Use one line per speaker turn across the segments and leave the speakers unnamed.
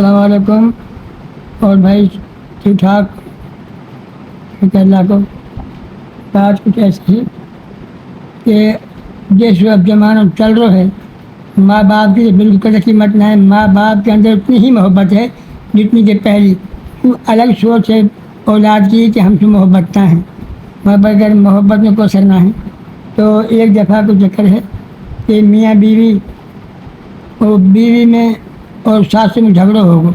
अस्सलाम वालेकुम। और भाई ठीक ठाक, शुक्र अल्लाह को। बात कुछ ऐसी है कि जिस वक्त जमाना चल रहा है, माँ बाप की बिल्कुल कदर कीमत ना है। माँ बाप के अंदर उतनी ही मोहब्बत है जितनी कि पहली। वो अलग सोच है औलाद की कि हमसे मोहब्बत ना है, मगर अगर मोहब्बत में कोई असर ना है। तो एक दफ़ा को जिक्र है कि मियाँ बीवी और बीवी में और सास में झगड़ा हो गया।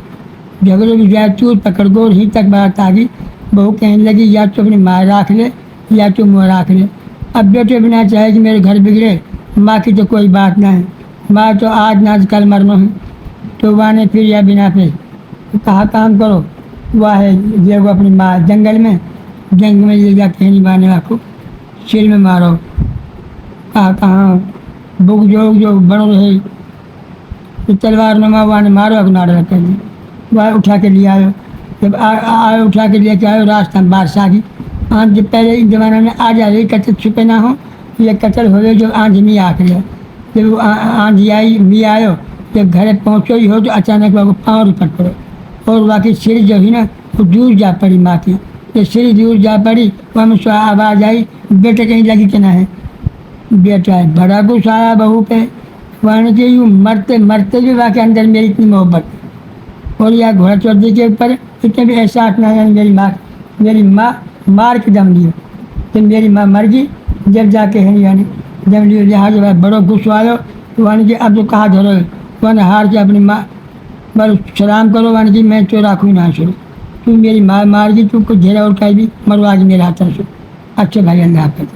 झगड़े में जाए चूत पकड़ गो, ही तक बात आ गई। बहू कहने लगी या तो अपनी माँ राख ले या तो मुँह राख ले। अब बेटे बिना चाहे कि मेरे घर बिगड़े, माँ की तो कोई बात ना है, माँ तो आज ना कल मरना है। तो वहाँ ने फिर या बिना पे कहा काम करो, वह है ये वो अपनी माँ जंगल में ये जा कहनी मारने वाको सिर में मारो। कहा कहाँ बुक जो बड़ो रहे तो तलवार नुमा वहाँ ने मारो अपना रख कर दी। वह उठा के ले आयो। जब आए उठा के लेके आयो, रास्ता में बारिश आ गई। आँख जब पहले इस जमाने में आ जा रही कचर छुपे ना हो, ये कचर हो गए जो आँधी नहीं आख लिया। जब आँधी आई भी आयो, जब घर पहुँचो ही हो तो अचानक वह पाँव रिपट पड़ो और वाकई सिर जो है ना वो दूर जा पड़ी माँ की। जब सिर दूर जा पड़ी वह में आवाज़ आई, बेटे कहीं लगी कि ना है। बेटा है बड़ा गुस्सा आया बहू पे। वहाँ के यूँ मरते मरते भी वहाँ के अंदर मेरी इतनी मोहब्बत और यह घोड़ा चौधरी के ऊपर इतने भी एहसास ना है। मेरी माँ मार के दम लियो तो मेरी माँ मर गई। जब जाके है यानी दम लियो लिहाज बड़ो गुस्सा आयो। वहाँ के अब तो कहा धरो वहाँ हार के अपनी माँ बस सलाम करो। वहाँ की मैं तो राखू ना शुरू, तू मेरी माँ मार गई, तू कुछ घेरा और कहीं भी मरवा के मेरे हाथ से। अच्छे भाई अल्लाह हाफ़िज़।